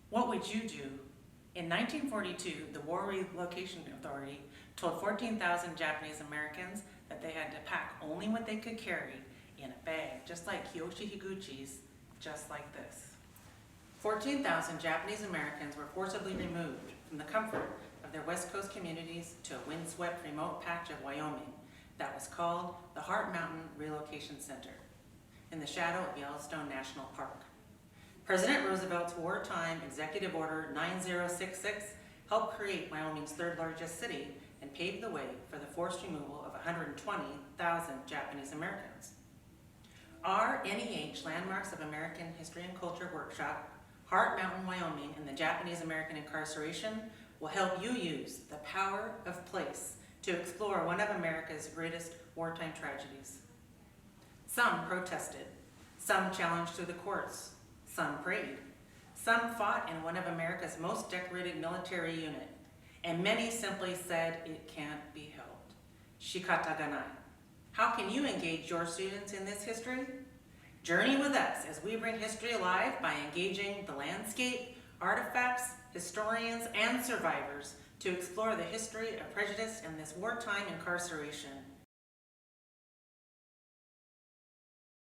What would you do? In 1942, the War Relocation Authority told 14,000 Japanese Americans that they had to pack only what they could carry in a bag, just like Kiyoshi Higuchi's, just like this. 14,000 Japanese Americans were forcibly removed from the comfort of their West Coast communities to a windswept remote patch of Wyoming that was called the Heart Mountain Relocation Center in the shadow of Yellowstone National Park. President Roosevelt's wartime Executive Order 9066 helped create Wyoming's third largest city and paved the way for the forced removal of 120,000 Japanese Americans. Our NEH Landmarks of American History and Culture workshop, Heart Mountain Wyoming and the Japanese American Incarceration, will help you use the power of place to explore one of America's greatest wartime tragedies. Some protested, some challenged through the courts, some prayed, some fought in one of America's most decorated military unit, and many simply said it can't be helped. Shikata ga nai. How can you engage your students in this history? Journey with us as we bring history alive by engaging the landscape, artifacts, historians, and survivors to explore the history of prejudice and this wartime incarceration.